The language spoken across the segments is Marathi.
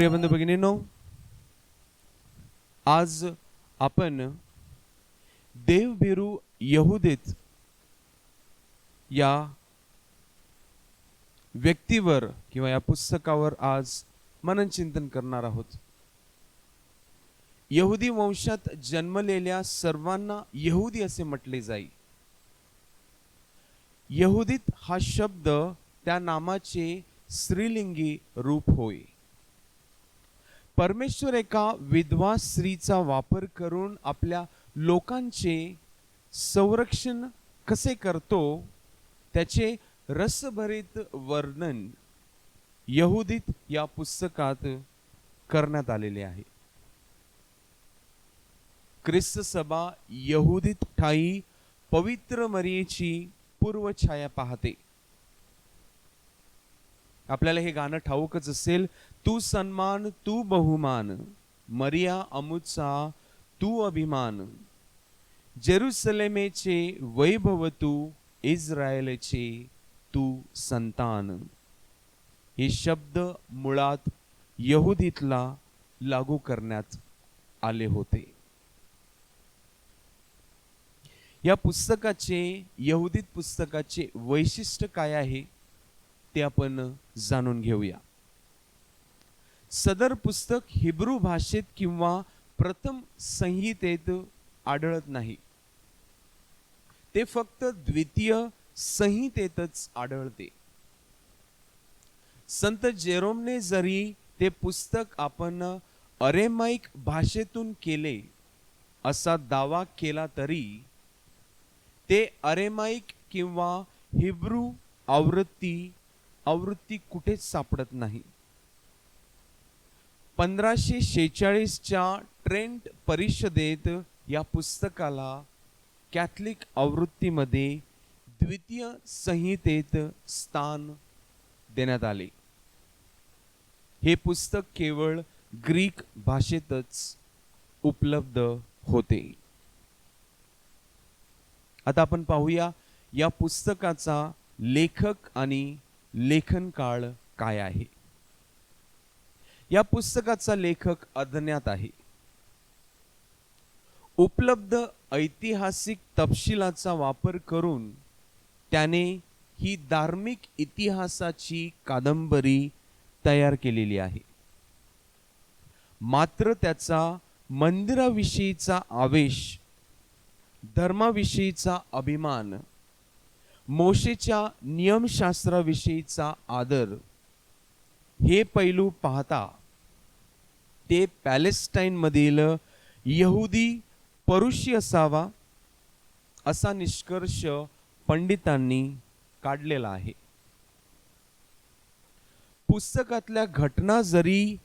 प्रिय बंधू भगिनींनो, आज आपण देवभिरू यहुदीत या व्यक्तीवर किंवा या पुस्तकावर आज मननचिंतन करणार आहोत. यहुदी वंशात जन्मलेल्या सर्वांना यहुदी असे म्हटले जाई. यहुदीत हा शब्द त्या नामाचे स्त्रीलिंगी रूप होय. परमेश्वर एका विधवा स्त्रीचा वापर करून आपल्या लोकांचे संरक्षण कसे करतो त्याचे रसभरीत वर्णन यहुदीत या पुस्तकात करण्यात आलेले आहे. ख्रिस्त सभा यहुदीत ठाई पवित्र मरियेची पूर्वछाया पाहते. आपल्याला हे गाणं ठाऊकच असेल. तू सन्मान तू बहुमान, मरिया अमुचा तू अभिमान, जेरुसलेमेचे वैभव तू, इस्रायलचे तू संतान. हे शब्द मुळात यहुदीतला लागू करण्यात आले होते. या पुस्तकाचे यहुदीत पुस्तकाचे वैशिष्ट्य काय आहे ते आपण जाणून घेऊया. सदर पुस्तक हिब्रू भाषेत किंवा प्रथम संहितेत आढळत नाही. ते फक्त द्वितीय संहितेतच आढळते. संत जेरोमने जरी ते पुस्तक आपण अरेमाइक भाषेतून केले असा दावा केला तरी ते अरेमाइक किंवा हिब्रू आवृत्ती कुठेच सापडत नाही. 1546 च्या ट्रेंट परिषदेत या पुस्तकाला कॅथलिक आवृत्तीमध्ये द्वितीय संहितेत स्थान देण्यात आले. हे पुस्तक केवळ ग्रीक भाषेतच उपलब्ध होते. आता आपण पाहूया या पुस्तकाचा लेखक आणि लेखन काळ काय आहे. या पुस्तकाचा लेखक अज्ञात आहे. उपलब्ध ऐतिहासिक तपशिलाचा वापर करून त्याने ही धार्मिक इतिहासाची कादंबरी तयार केलेली आहे. मात्र त्याचा मंदिराविषयीचा आवेश, धर्माविषयीचा अभिमान, मोशेच्या नियमशास्त्राविषयीचा आदर हे पैलू पाहता ते पॅलेस्टाईन मधील यहुदी परुषी असावा असा निष्कर्ष पंडितांनी काढलेला आहे. पुस्तकातल्या घटना जरी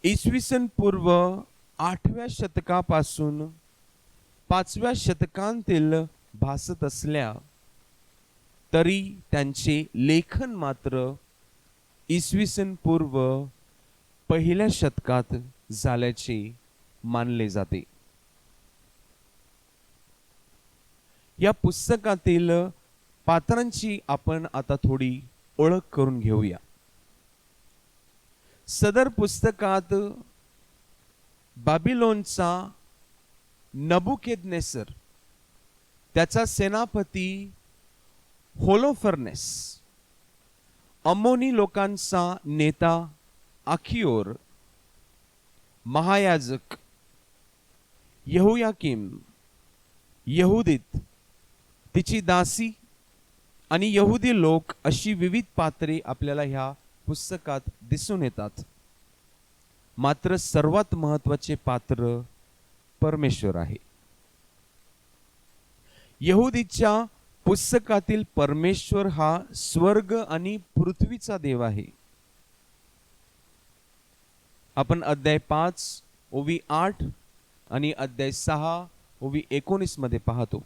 इसवी सन पूर्व 8व्या शतकापासून 5व्या शतकांतील भासत असल्या तरी त्यांचे लेखन मात्र इसवी सन पूर्व 1ल्या शतकात झाल्याचे मानले जाते. या पुस्तकातील पात्रांची आपण आता थोडी ओळख करून घेऊया. सदर पुस्तकात बाबिलोनचा नबुकेदनेसर, त्याचा सेनापती होलोफर्नेस, अम्मोनी लोकांचा नेता आखियोर, महायाजक यहोयाकीम, यहुदीत, तिची दासी आणि यहुदी लोक अशी विविध पात्रे आपल्याला ह्या पुस्तकात दिसून येतात. मात्र सर्वात महत्त्वाचे पात्र परमेश्वर आहे. यहुदीच्या पुस्तकातील परमेश्वर हा स्वर्ग आणि पृथ्वीचा देव आहे. आपण अध्याय 5 ओवी 8 आणि अध्याय 6 ओवी 19 मध्ये पाहतो.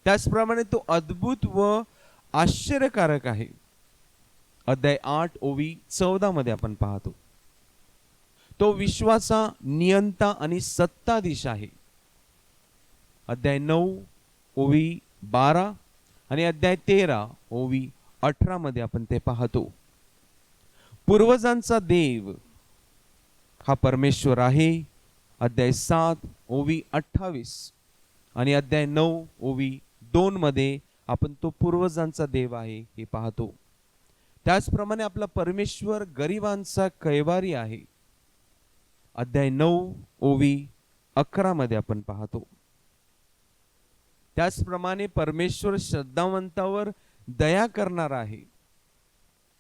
त्याचप्रमाणे तो अद्भुत व आश्चर्यकारक आहे. अध्याय 8 ओवी 14 मध्ये आपण पाहतो. तो विश्वाचा नियंता आणि सत्ताधीश आहे. अध्याय 9 ओवी 12 आणि अध्याय 13 ओवी 18 मध्ये आपण ते पाहतो. पूर्वजांचा देव हा परमेश्वर आहे. अध्याय 7 ओवी 28 आणि अध्याय 9 ओवी 2 मध्ये आपण तो पूर्वजांचा देव आहे हे पाहतो. त्याचप्रमाणे आपला परमेश्वर गरिबांचा कैवारी आहे. अध्याय 9 ओवी 11 मध्ये आपण पाहतो. त्याचप्रमाणे परमेश्वर श्रद्धावंतावर दया करणार आहे.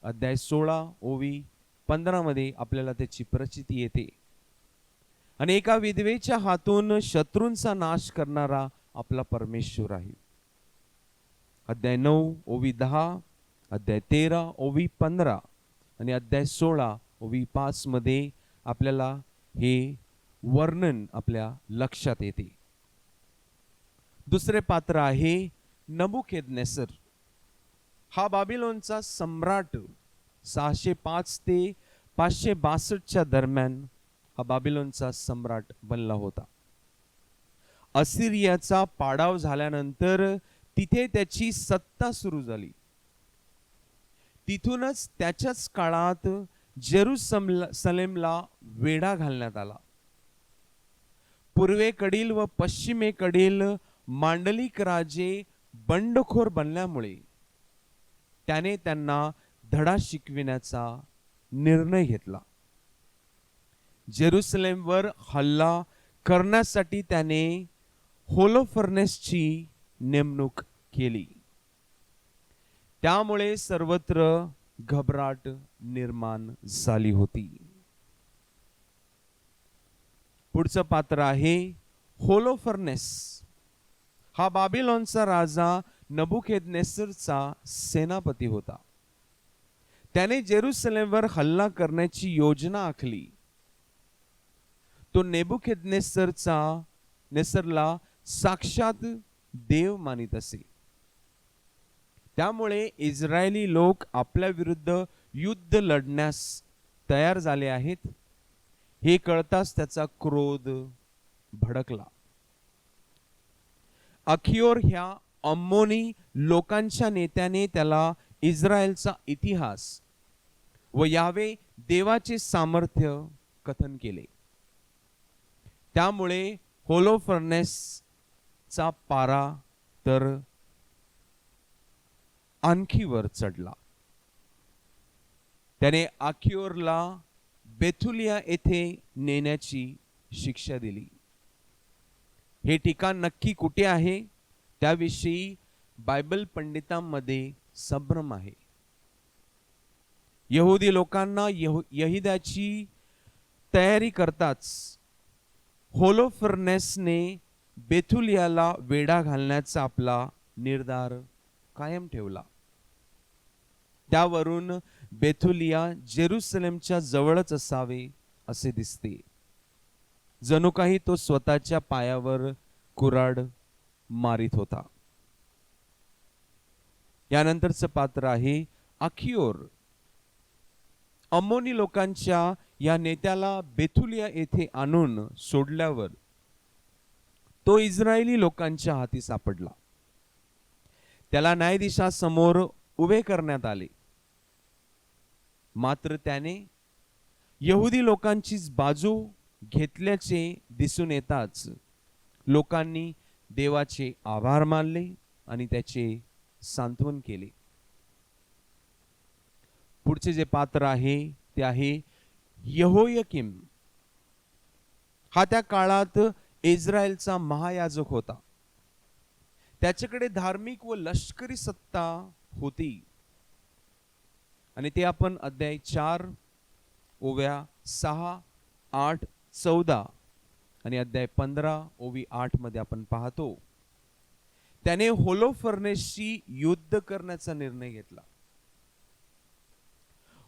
अध्याय 16 ओवी 15 मध्ये आपल्याला त्याची प्रचिती येते. आणि एका विधवेच्या हातून शत्रूंचा नाश करणारा आपला परमेश्वर आहे. अध्याय 9 ओवी 10, अध्याय 13 ओवी 15 आणि अध्याय 16 ओवी 5 मध्ये आपल्याला हे वर्णन आपल्या लक्षात येते. दुसरे पात्र आहे नबुकदनेस्सर. हा बाबिलोनचा सम्राट 605 ते 562 दरम्यान हा बाबिलोनचा सम्राट बनला होता. असिरियाचा पाडाव झाल्यानंतर तिथे त्याची सत्ता सुरू झाली. तिथूनच त्याच्याच काळात जेरुसलेमला वेढा घालण्यात आला. पूर्वेकडील व पश्चिमेकडील मांडलिक राजे बंडखोर बनल्यामुळे त्याने त्यांना धडा शिकविण्याचा निर्णय घेतला. जेरुसलेमवर हल्ला करण्यासाठी त्याने होलोफर्नेसची नेमणूक केली. त्यामुळे सर्वत्र घबराट निर्माण झाली होती. पुढचं पात्र आहे होलोफर्नेस. हा बाबिलोनचा राजा नबुकदनेस्सरचा सेनापती होता. त्याने जेरुसलेमवर हल्ला करण्याची योजना आखली. तो नेबुकदनेस्सरला साक्षात देव मानित असे. त्यामुळे इस्रायली लोक आपल्या विरुद्ध युद्ध लढण्यास तयार झाले आहेत हे कळताच त्याचा क्रोध भडकला. अखियोर ह्या अम्मोनी लोकांच्या नेत्याने त्याला इस्रायलचा इतिहास व यावे देवाचे सामर्थ्य कथन केले. त्यामुळे होलोफर्नेसचा पारा तर आणखी वर चढला. त्याने अखियोरला बेथुलिया येथे नेण्याची शिक्षा दिली. हे ठिकाण नक्की कुठे आहे त्याविषयी बायबल पंडितांमध्ये संभ्रम आहे. यहुदी लोकांना यहिदाची तयारी करताच होलोफर्नेसने बेथुलियाला वेढा घालण्याचा आपला निर्धार कायम ठेवला. त्यावरून बेथुलिया जेरुसलेमच्या जवळच असावे असे दिसते. जणू काही तो स्वतःच्या पायावर कुऱ्हाड मारित होता. यानंतरचं पात्र आहे अखियोर. अम्मोनी लोकांच्या या नेत्याला बेथुलिया येथे आणून सोडल्यावर तो इस्रायली लोकांच्या हाती सापडला. त्याला न्यायाधीशासमोर उभे करण्यात आले. मात्र त्याने यहुदी लोकांचीच बाजू घेतल्याचे दिसून येताच लोकांनी देवाचे आभार मानले आणि त्याचे सांत्वन केले. पुढचे जे पात्र आहे ते आहे यहोयाकीम. हा त्या काळात इस्रायलचा महायाजक होता. त्याच्याकडे धार्मिक व लष्करी सत्ता होती आणि ते आपण अध्याय 4 ओव्या 6, 8, 14 आणि अध्याय 15 ओवी 8 मध्ये आपण पाहतो. त्याने होलोफर्नेसशी युद्ध करण्याचा निर्णय घेतला.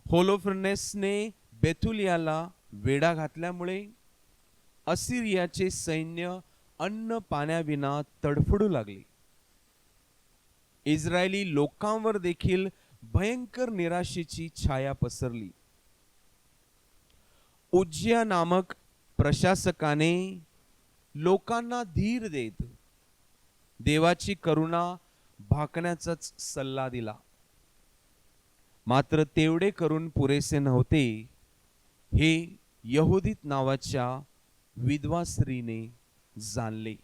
होलोफर्नेसने बेथुलियाला वेढा घातल्यामुळे असिरियाचे सैन्य अन्न पाण्याविना तडफडू लागले. इस्रायली लोकांवर देखील भयंकर निराशेची छाया पसरली. उज्जिया नामक प्रशासकाने लोकांना धीर देत देवाची करुणा भाकण्याचाच सल्ला दिला. मात्र तेवढे करून पुरेसे नव्हते हे यहुदीत नावाच्या विधवा स्त्रीने जाणले.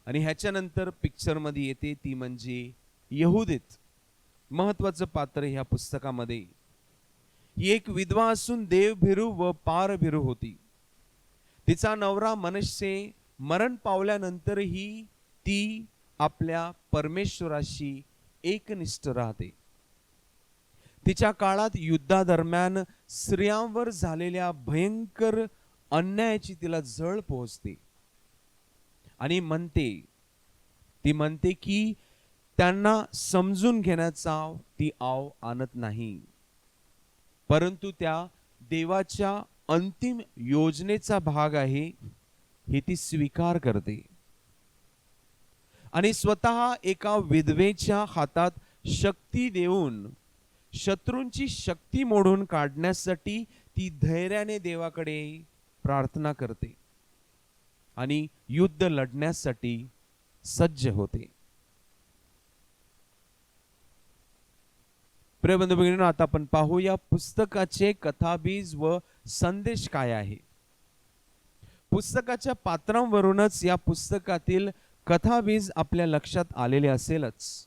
आणि ह्याच्यानंतर पिक्चर मध्ये येते ती म्हणजे यहुदीत. महत्वाचं पात्र ह्या पुस्तकामध्ये. ही एक विधवा असून देवभिरू व पारभिरू होती. तिचा नवरा मनश्शे मरण पावल्यानंतरही ती आपल्या परमेश्वराशी एकनिष्ठ राहते. तिच्या काळात युद्धादरम्यान स्त्रियांवर झालेल्या भयंकर अन्यायाची तिला झळ पोहोचते आणि ती म्हणते की त्यांना समजून घेण्याचा ती आव आणत नाही, परंतु त्या देवाच्या अंतिम योजनेचा भाग आहे हे ती स्वीकार करते. आणि स्वतः एका विधवेच्या हातात शक्ती देऊन शत्रूंची शक्ती मोडून काढण्यासाठी ती धैर्याने देवाकडे प्रार्थना करते आणि युद्ध लढण्यासाठी सज्ज होते. प्रिय बंधू भगिनींनो, आता आपण पाहूया पुस्तकाचे कथाबीज व संदेश काय आहे. पुस्तकाच्या पात्रांवरूनच या पुस्तकातील कथाबीज आपल्या लक्षात आलेले असेलच.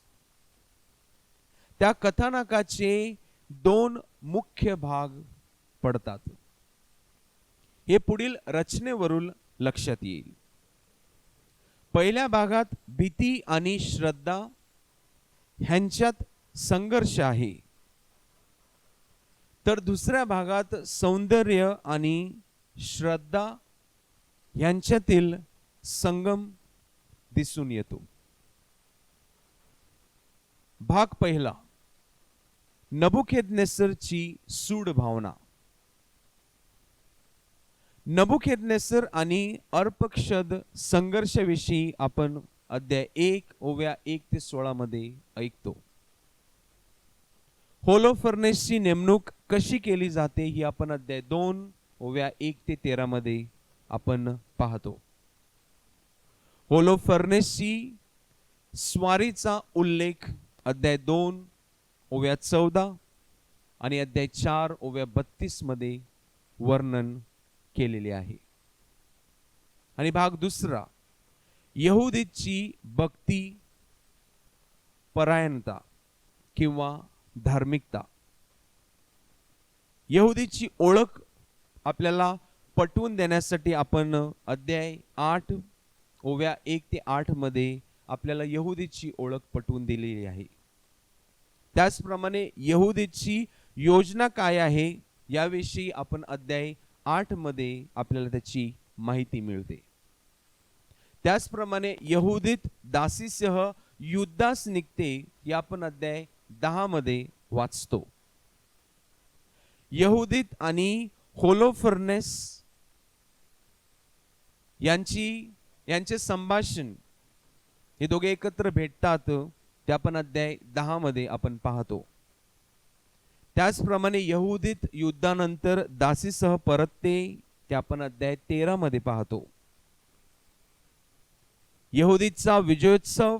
त्या कथानकाचे दोन मुख्य भाग पडतात. हे पुढील रचनेवरून लक्षात येईल. पहिल्या भागात भीती आणि श्रद्धा ह्यांच्यात संघर्ष आहे, तर दुसऱ्या भागात सौंदर्य आणि श्रद्धा यांच्यातील संगम दिसून येतो. भाग पहिला, नबुखेदनेस्सरची सूड भावना. नबुखेदनेस्सर आणि अर्पक्षद संघर्षाविषयी आपण अध्याय 1 ओव्या 1 ते 16 मध्ये ऐकतो. होलोफर्नेसची नेमणूक कशी केली जाते ही आपण अध्याय 2 ओव्या 1 ते 13 मध्ये आपण पाहतो. होलोफर्नेसची स्वारीचा उल्लेख अध्याय 2 ओव्या 14 आणि अध्याय 4 ओव्या 32 मध्ये वर्णन केलेले आहे. आणि भाग दुसरा, यहुदीची भक्ती परायणता किंवा धार्मिकता. यहुदीची ओळख आपल्याला पटवून देण्यासाठी आपण अध्याय 8 ओव्या 1 ते 8 मध्ये आपल्याला यहुदीची ओळख पटवून दिलेली आहे. त्याचप्रमाणे यहुदीची योजना काय आहे याविषयी आपण अध्याय 8 मध्ये आपल्याला त्याची माहिती मिळते. त्याचप्रमाणे यहुदीत दासीसह युद्धास निघते या आपण अध्याय 10 मध्ये वाचतो. यहुदीत आणि होलोफर्नेस यांचे संभाषण हे दोघे एकत्र भेटतात ते आपण अध्याय 10 मध्ये आपण पाहतो. त्याचप्रमाणे यहुदीत युद्धानंतर दासीसह परतते ते आपण अध्याय 13 मध्ये पाहतो. यहुदीचा विजयोत्सव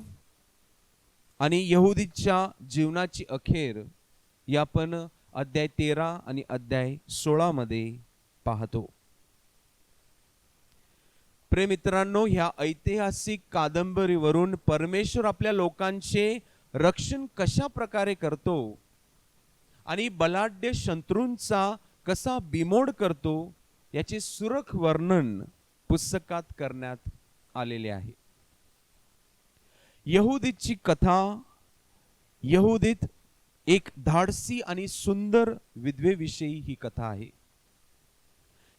आणि यहुदीच्या जीवनाची अखेर या आपण अध्याय 13 आणि अध्याय 16 मध्ये पाहतो. प्रेमित्रांनो, ह्या ऐतिहासिक कादंबरीवरून परमेश्वर आपल्या लोकांचे रक्षण कशा प्रकारे करतो आणि बलाढ्य शत्रूंचा कसा बिमोड करतो याचे सुरेख वर्णन पुस्तकात करण्यात आलेले आहे. यहुदीची कथा, यहुदीत एक धाडसी आणि सुंदर विधवेविषयी ही कथा आहे,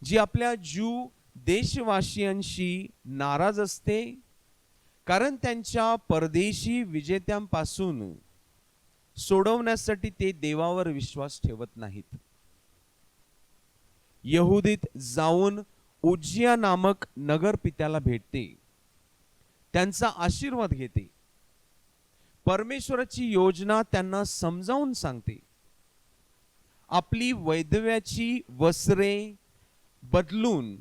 जी आपल्या ज्यू देशवासियांशी नाराज असते, कारण त्यांच्या परदेशी विजेत्यांपासून सोडवण्यासाठी ते देवावर विश्वास ठेवत नाहीत. यहुदीत जाऊन उज्जिया नामक नगरपित्याला भेटते, त्यांचा आशीर्वाद घेते, परमेश्वराची योजना त्यांना समजावून सांगते, आपली वैधव्याची वस्त्रे बदलून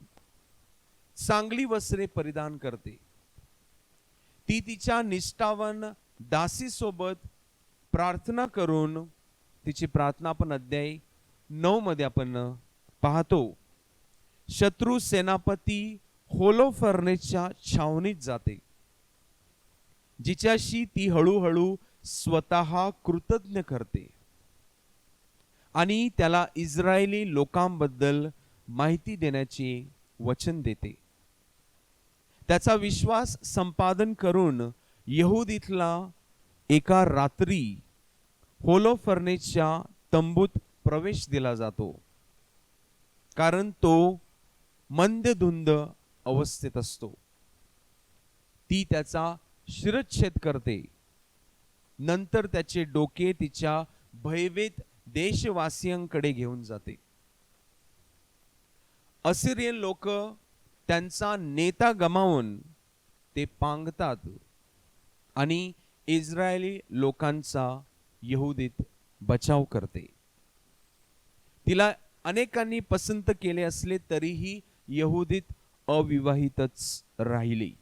चांगली वस्त्रे परिधान करते. ती तिच्या निष्ठावान दासी सोबत प्रार्थना करून तिची प्रार्थना आपण अध्याय 9 मध्ये आपण पाहतो, शत्रू सेनापती होलोफर्नेसच्या छावणीत जाते, जिच्याशी ती हळूहळू स्वतः कृतज्ञ करते आणि त्याला इस्रायली लोकांबद्दल माहिती देण्याचे वचन देते. त्याचा विश्वास संपादन करून यहुदीतला एका रात्री होलोफर्नेसच्या तंबूत प्रवेश दिला जातो, कारण तो मंदधुंद अवस्थेत असतो. ती त्याचा शिरच्छेद करते. नंतर त्याचे डोके तिच्या भयभीत देशवासियांकडे घेऊन जाते. असिरियन लोक त्यांचा नेता गमावून ते पांगतात आणि इस्रायली लोकांचा यहुदीत बचाव करते. तिला अनेकांनी पसंत केले असले तरीही यहुदीत अविवाहितच राहिली.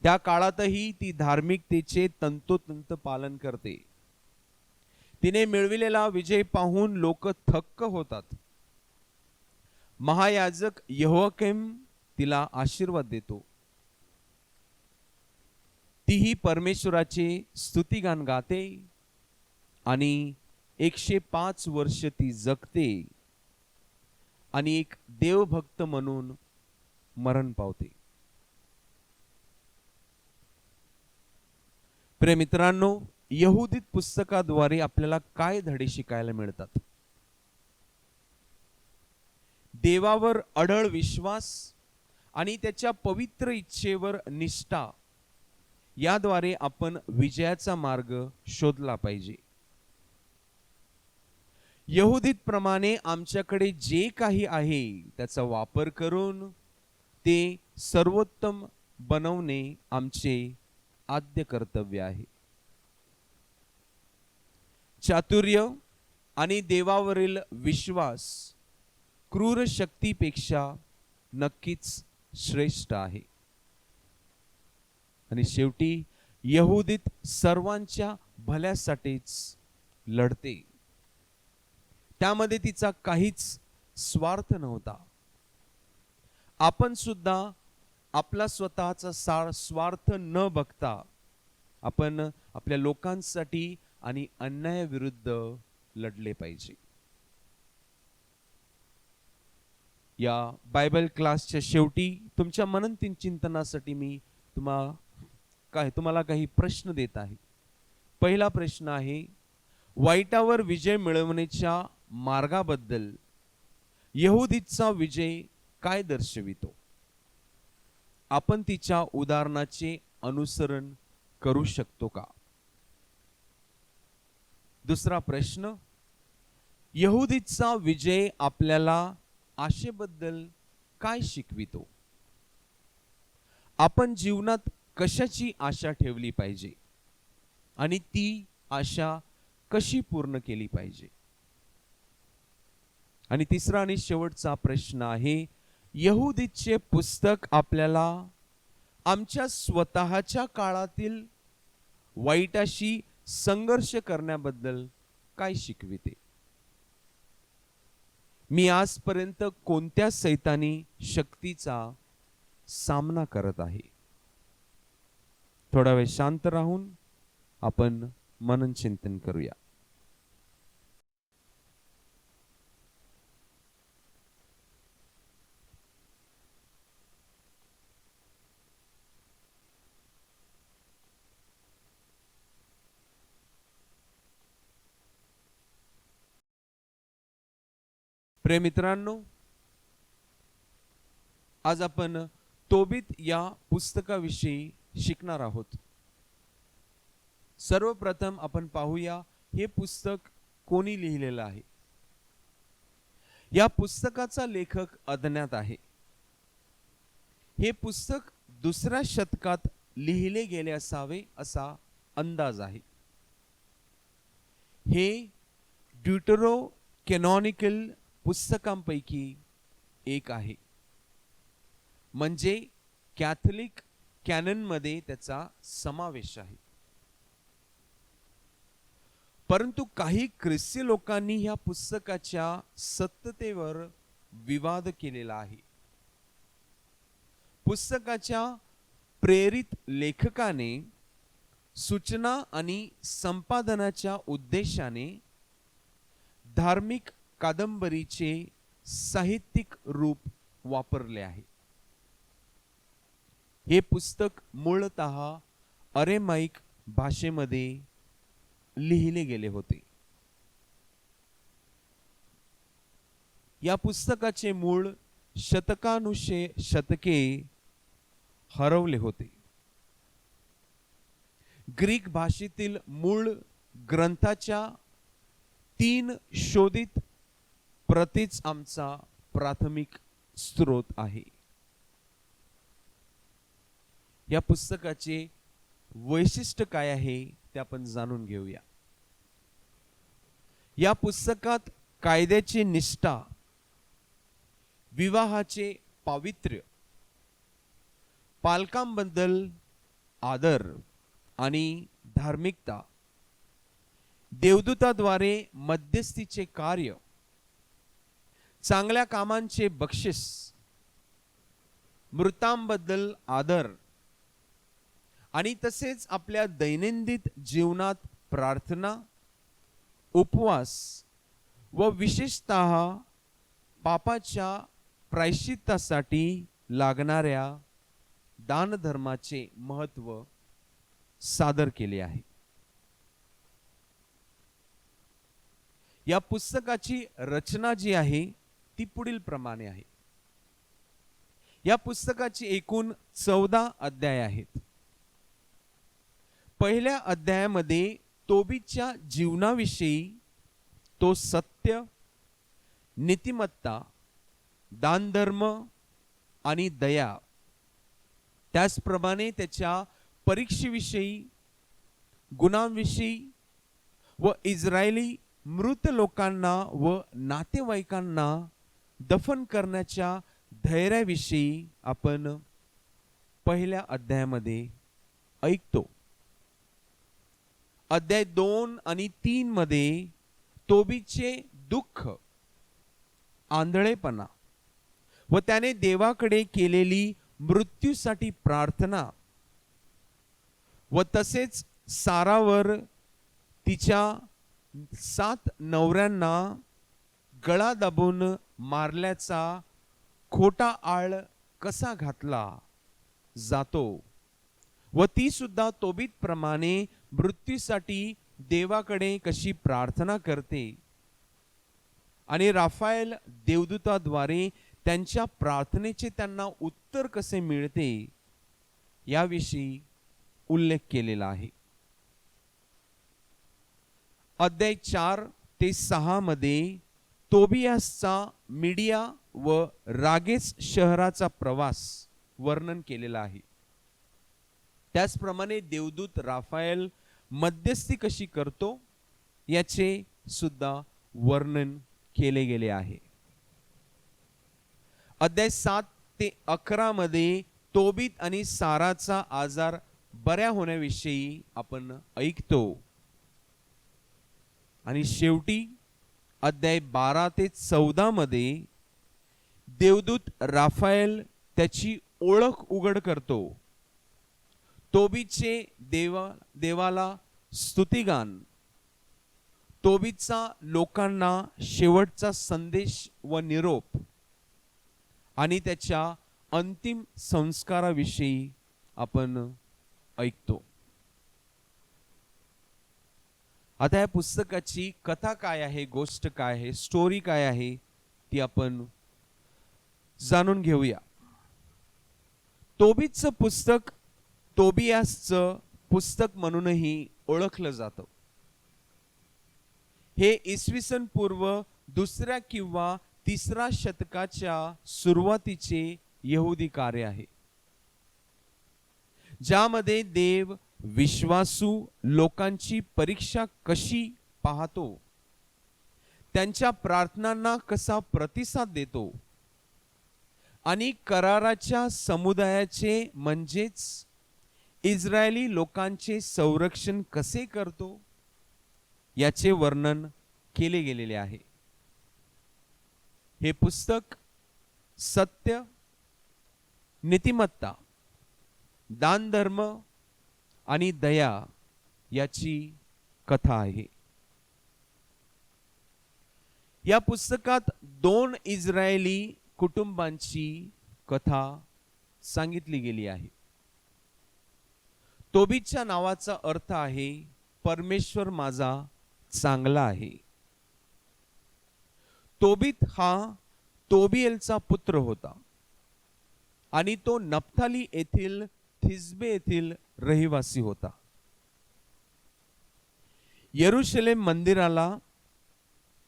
त्या काळातही ती धार्मिकतेचे तंतोतंत पालन करते. तिने मिळविलेला विजय पाहून लोक थक्क होतात. महायाजक यहोयाकीम तिला आशीर्वाद देतो. तीही परमेश्वराचे स्तुतिगान गाते आणि 105 वर्ष ती जगते आणि एक देवभक्त म्हणून मरण पावते. प्रिय मित्रांनो, यहुदीत पुस्तकाद्वारे आपल्याला काय धडे शिकायला मिळतात? देवावर अढळ विश्वास आणि त्याच्या पवित्र इच्छेवर निष्ठा याद्वारे आपण विजयाचा मार्ग शोधला पाहिजे. यहुदीत प्रमाणे आमच्याकडे जे काही आहे त्याचा वापर करून ते सर्वोत्तम बनवणे आमचे आद्य कर्तव्य आहे. चातुर्य आणि देवावरील विश्वास क्रूर शक्तीपेक्षा नक्कीच श्रेष्ठ आहे. आणि शेवटी यहुदीत सर्वांच्या भल्यासाठीच लढते. त्यामध्ये तिचा काहीच स्वार्थ नव्हता. आपण सुद्धा आपला स्वतःचा स्वार्थ न बघता आपण आपल्या लोकांसाठी आणि अन्यायाविरुद्ध लढले पाहिजे. या बायबल क्लासच्या शेवटी तुमच्या मनन चिंतनासाठी मी तुम्हाला काही प्रश्न देत आहे. पहिला प्रश्न आहे, वाईटावर विजय मिळवण्याच्या मार्गाबद्दल यहुदीचा विजय काय दर्शवितो? आपण तिच्या उदाहरणाचे अनुसरण करू शकतो का? दुसरा प्रश्न, यहुदीचा विजय आपल्याला आशेबद्दल काय शिकवितो? आपण जीवनात कशाची आशा ठेवली पाहिजे आणि ती आशा कशी पूर्ण केली पाहिजे? आणि तिसरा आणि शेवटचा प्रश्न आहे, यहुदीचे पुस्तक आपल्याला आमच्या स्वतःच्या काळातील वाईटाशी संघर्ष करण्याबद्दल काय शिकविते? मी आजपर्यंत कोणत्या सैतानी शक्तीचा सामना करत आहे? थोडा वेळ शांत राहून आपण मनन चिंतन करूया. प्रिय मित्रांनो, आज आपण तोबीत या पुस्तकाविषयी शिकणार आहोत. सर्वप्रथम आपण पाहूया हे पुस्तक कोणी लिहिलेलं आहे. या पुस्तकाचा लेखक अज्ञात आहे. हे पुस्तक 2ऱ्या शतकात लिहिले गेले असावे असा अंदाज आहे. हे ड्यूटरोकॅनॉनिकल पुस्तकांपैकी एक आहे, म्हणजे कॅथलिक कॅनन मध्ये त्याचा समावेश आहे. परंतु काही ख्रिस्ती लोकांनी ह्या पुस्तकाच्या सत्यतेवर विवाद केलेला आहे. पुस्तकाच्या प्रेरित लेखकाने सूचना आणि संपादनाच्या उद्देशाने धार्मिक कादंबरीचे साहित्यिक रूप वापरले आहे. हे पुस्तक मूळतः अरेमाइक भाषेमध्ये लिहिले गेले होते. या पुस्तकाचे मूळ शतके हरवले होते. ग्रीक भाषेतील मूळ ग्रंथाच्या 3 शोधित प्रतीच आमचा प्राथमिक स्रोत आहे. या पुस्तकाचे वैशिष्ट्य काय आहे ते आपण जाणून घेऊया. या पुस्तकात कायद्याची निष्ठा, विवाहाचे पावित्र्य, पालकांबद्दल आदर आणि धार्मिकता, देवदूताद्वारे मध्यस्थीचे कार्य, चांगल्या कामांचे बक्षीस, मृतांबद्दल आदर आणि तसेच आपल्या दैनंदिन जीवनात प्रार्थना, उपवास व विशेषतः पापाच्या प्रायश्चित्तासाठी लागणाऱ्या दानधर्माचे महत्त्व सादर केले आहे. या पुस्तकाची रचना जी आहे ती पुढील प्रमाणे आहे. या पुस्तकाची एकूण 14 अध्याय आहेत. पहिल्या अध्यायामध्ये तोबीच्या जीवनाविषयी, तो सत्य, नीतिमत्ता, दानधर्म आणि दया, त्याचप्रमाणे त्याच्या परीक्षेविषयी, गुणांविषयी व इस्रायली मृत लोकांना व नातेवाईकांना दफन करण्याच्या धैर्याविषयी आपण पहिल्या अध्यायामध्ये ऐकतो. अध्याय 2 आणि 3 मध्ये तोबीचे दुःख, आंधळेपणा व त्याने देवाकडे केलेली मृत्यूसाठी प्रार्थना व तसेच सारावर तिच्या 7 नवऱ्यांना गळा दाबून मारल्याचा खोटा आळ कसा घातला जातो व ती सुद्धा तोबीत प्रमाणे मृत्यूसाठी देवाकडे कशी प्रार्थना करते आणि राफाएल देवदूताद्वारे त्यांच्या प्रार्थनेचे त्यांना उत्तर कसे मिळते याविषयी उल्लेख केलेला आहे. अध्याय 4 ते 6 मध्ये तोबियासचा मीडिया व रागेस शहराचा प्रवास वर्णन केलेला आहे. त्याचप्रमाणे देवदूत राफाएल मध्यस्थी कशी करतो याचे सुद्धा वर्णन केले गेले आहे. अध्याय 7 ते 11 मध्ये तोबीत आणि साराचा आजार बऱ्या होण्याविषयी आपण ऐकतो. आणि शेवटी अध्याय 12 ते 14 मध्ये देवदूत राफाएल त्याची ओळख उघड करतो. तोबीचे देवाला स्तुतिगान, तोबीचा लोकांना शेवटचा संदेश व निरोप आणि त्याच्या अंतिम संस्काराविषयी आपण ऐकतो. आता या पुस्तकाची कथा काय आहे, गोष्ट काय आहे, स्टोरी काय आहे ती आपण जाणून घेऊया. तोबीतचं पुस्तक तोबियासचं पुस्तक म्हणूनही ओळखलं जातं. हे इसवी सन पूर्व 2ऱ्या किंवा 3ऱ्या शतकाच्या सुरुवातीचे यहुदी कार्य आहे, ज्यामध्ये देव विश्वासू लोकांची परीक्षा कशी पाहतो, त्यांच्या प्रार्थनांना कसा प्रतिसाद देतो आणि कराराच्या समुदायाचे म्हणजेच इस्रायली लोकांचे संरक्षण कसे करतो याचे वर्णन केले गेलेले आहे. हे पुस्तक सत्य, नीतिमत्ता, दान धर्म आणि दया याची कथा आहे. या पुस्तकात 2 इस्रायली कुटुंबांची कथा सांगितली गेली आहे. तोबीतच्या नावाचा अर्थ आहे परमेश्वर माझा चांगला आहे. तोबीत हा तोबिएलचा पुत्र होता आणि तो नफ्ताली येथील थिस्बे येथील रहिवासी होता. यरूशलेम मंदिराला,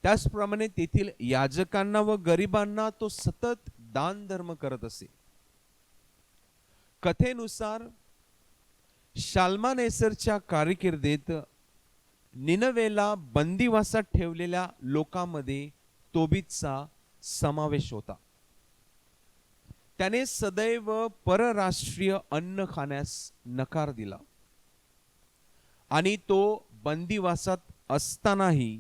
त्याचप्रमाणे तेथील याजकांना व गरिबांना तो सतत दान धर्म करत असे. कथेनुसार शाल्मानेसरच्या कारकिर्दीत निनवेला बंदिवासात ठेवलेल्या लोकांमध्ये तोबीतचा समावेश होता. त्याने सदैव परराष्ट्रीय अन्न खाण्यास नकार दिला आणि तो बंदिवासात असतानाही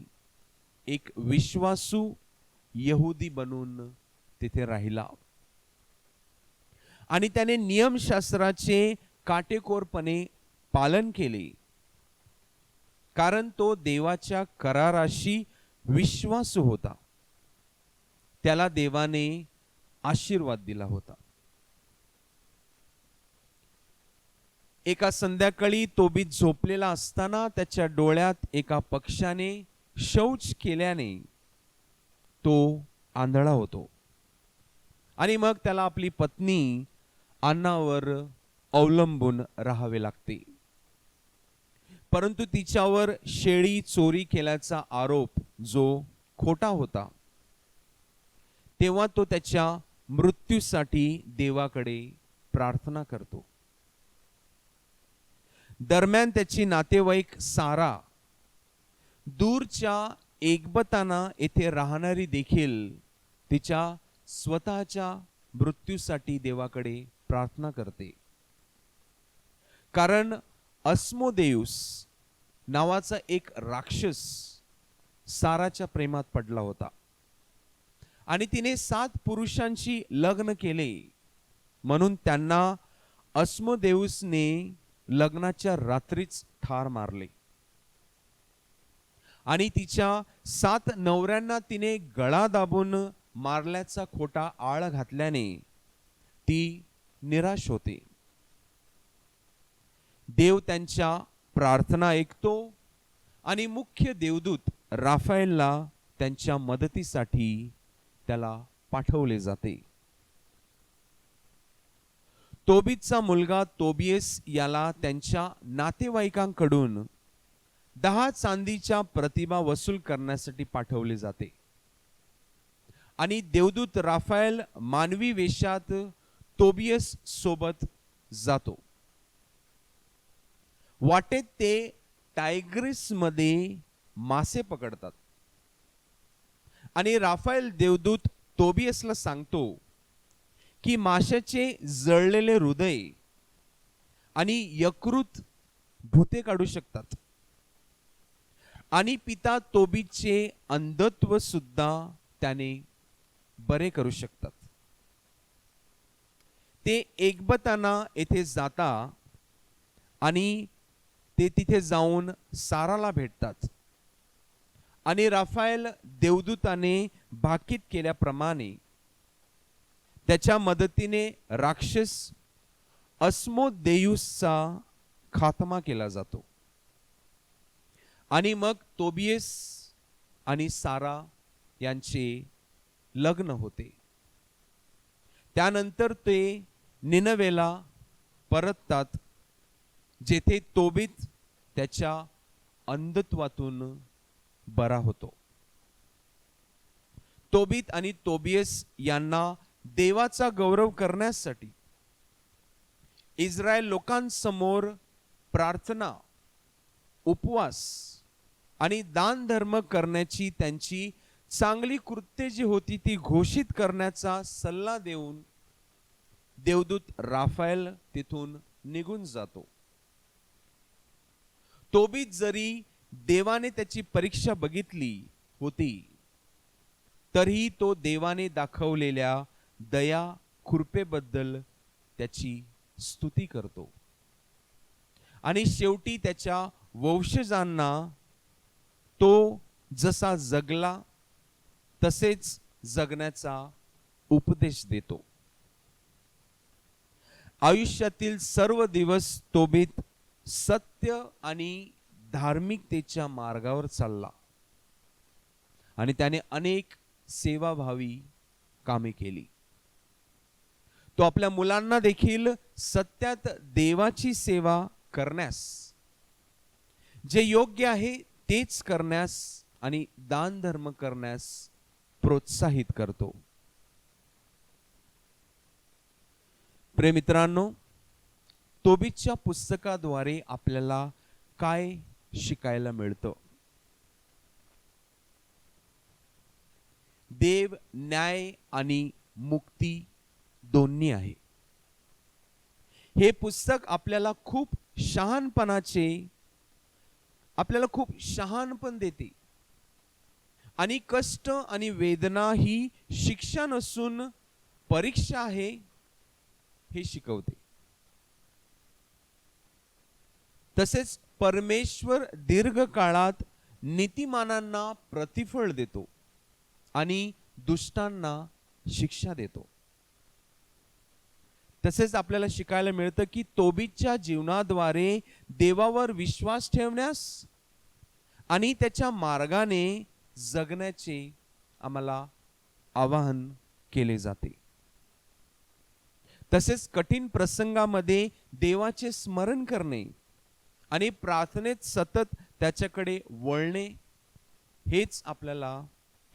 एक विश्वासू यहुदी बनून तिथे राहिला आणि त्याने नियमशास्त्राचे काटेकोरपणे पालन केले, कारण तो देवाच्या कराराशी विश्वासू होता. त्याला देवाने आशीर्वाद दिला होता. एका संध्याकाळी तोबीत झोपलेला असताना त्याच्या डोळ्यात एका पक्षाने शौच केल्याने तो आंधळा होतो आणि मग त्याला आपली पत्नी अन्नावर अवलंबून राहावे लागते. परंतु तिच्यावर शेळी चोरी केल्याचा आरोप जो खोटा होता, तेव्हा तो त्याच्या मृत्यूसाठी देवाकडे प्रार्थना करतो. दरम्यान त्याची नातेवाईक सारा, दूरच्या एकबताना येथे राहणारी देखील तिच्या स्वतःच्या मृत्यूसाठी देवाकडे प्रार्थना करते. कारण अस्मोदेउस नावाचा एक राक्षस साराच्या प्रेमात पडला होता आणि तिने 7 पुरुषांशी लग्न केले, म्हणून त्यांना अस्मोदेउसने लग्नाच्या रात्रीच ठार मारले आणि तिच्या 7 नवऱ्यांना तिने गळा दाबून मारल्याचा खोटा आळ घातल्याने ती निराश होते. देव त्यांच्या प्रार्थना ऐकतो आणि मुख्य देवदूत राफाएलला त्यांच्या मदतीसाठी त्याला पाठवले जाते. तोबीतचा मुलगा तोबियस याला त्यांच्या नातेवाईकांकडून 10 चांदीच्या प्रतिमा वसूल करण्यासाठी पाठवले जाते आणि देवदूत राफाएल मानवी वेशात तोबियस सोबत जातो. वाटेत ते टायग्रिस मध्ये मासे पकडतात आणि राफाएल देवदूत तोबियसला सांगतो की माशाचे जळलेले हृदय आणि यकृत भूते काढू शकतात आणि पिता तोबीतचे अंधत्व सुद्धा त्याने बरे करू शकतात. ते एकबताना येथे जाता आणि ते तिथे जाऊन साराला भेटतात आणि राफाएल देवदूताने भाकीत केल्याप्रमाणे त्याच्या मदतीने राक्षस अस्मोदेउसचा खात्मा केला जातो आणि मग तोबियस आणि सारा यांचे लग्न होते. त्यानंतर ते निनवेला परततात, जेथे तोबीत त्याच्या अंधत्वातून बरा होतो. तोबीत आणि तोबियस यांना देवाचा गौरव करण्यासाठी इस्रायल लोकांसमोर प्रार्थना, उपवास आणि दान धर्म करण्याची त्यांची चांगली कृत्ये जी होती ती घोषित करण्याचा सल्ला देऊन देवदूत राफाएल तिथून निघून जातो. तोबीत जरी देवाने त्याची परीक्षा बघितली होती, तरीही तो देवाने दाखवलेल्या दया कृपेबद्दल त्याची स्तुती करतो. आणि शेवटी त्याच्या वंशजांना तो जसा जगला तसेच जगण्याचा उपदेश देतो. आयुष्यातील सर्व दिवस तोबीत सत्य आणि धार्मिकतेच्या मार्गावर चालला आणि त्याने अनेक सेवाभावी कामे केली. तो आपल्या मुलांना देखील सत्यात देवाची सेवा करण्यास, जे योग्य आहे तेच करण्यास आणि दान धर्म करण्यास प्रोत्साहित करतो. प्रिय मित्रांनो, तोबीतच्या पुस्तकाद्वारे आपल्याला काय शिकायला मिळतं? देव न्याय आणि मुक्ती दोन्ही आहे. हे पुस्तक आपल्याला खूप शहाणपण देते आणि कष्ट आणि वेदना ही शिक्षा नसून परीक्षा आहे हे शिकवते. तसेच परमेश्वर दीर्घकाळात नीतिमानांना प्रतिफळ देतो आणि दुष्टांना शिक्षा देतो. तसेच आपल्याला शिकायला मिळतं की तोबीतच्या जीवनाद्वारे देवावर विश्वास ठेवण्यास आणि त्याच्या मार्गाने जगण्याचे आम्हाला आवाहन केले जाते. तसेच कठीण प्रसंगामध्ये देवाचे स्मरण करणे आणि प्रार्थनेत सतत त्याच्याकडे वळणे हेच आपल्याला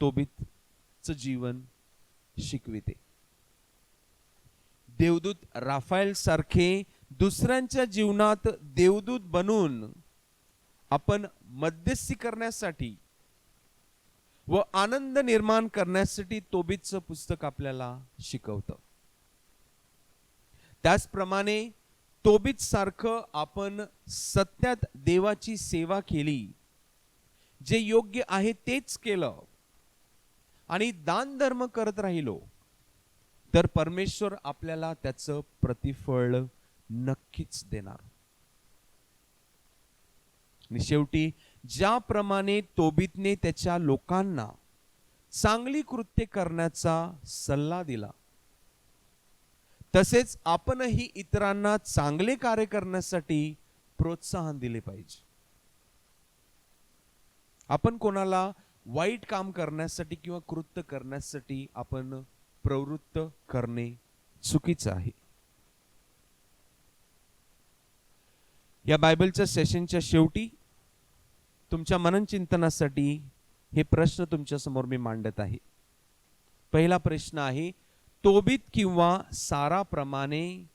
तोबीतचं जीवन शिकविते. देवदूत राफाएल सारखे दुसऱ्यांच्या जीवनात देवदूत बनून आपण मध्यस्थी करण्यासाठी व आनंद निर्माण करण्यासाठी तोबीतचं पुस्तक आपल्याला शिकवतं. त्याचप्रमाणे तोबीत सारखं आपण सत्यात देवाची सेवा केली, जे योग्य आहे तेच केलं आणि दान धर्म करत राहिलो, तर परमेश्वर आपल्याला त्याचं प्रतिफळ नक्कीच देणार. आणि शेवटी ज्याप्रमाणे तोबीतने त्याच्या लोकांना चांगली कृत्ये करण्याचा सल्ला दिला, तसेच आपणही इतरांना चांगले कार्य करण्यासाठी प्रोत्साहन दिले पाहिजे. आपण कोणाला वाईट काम करण्यासाठी किंवा कृत्य करण्यासाठी आपण प्रवृत्त करणे चुकीचं आहे. या बायबलच्या सेशनच्या शेवटी तुमच्या मननचिंतनासाठी हे प्रश्न तुमच्या समोर मी मांडत आहे. पहिला प्रश्न आहे, तोबीत किंवा साराप्रमाणे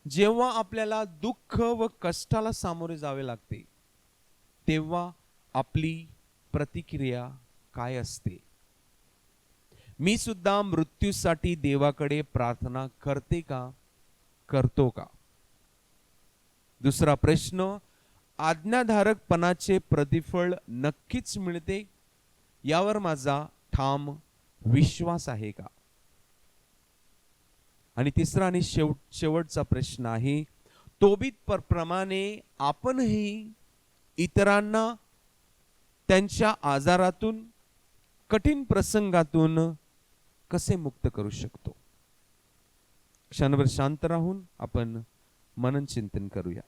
जेव्हा आपल्याला दुःख व कष्टाला सामोरे जावे लागते, तेव्हा आपली प्रतिक्रिया काय असते? मी सुद्धा मृत्यूसाठी देवाकडे प्रार्थना करतो का? दुसरा प्रश्न, आज्ञाधारकपणाचे प्रतिफळ नक्कीच मिळते यावर माझा ठाम विश्वास आहे का? आणि तिसरा आणि शेवटचा प्रश्न आहे, तोबीत प्रमाणे आपणही इतरांना त्यांच्या आजारातून, कठीण प्रसंगातून कसे मुक्त करू शकतो? क्षणभर शांत राहून आपण मनन चिंतन करूया.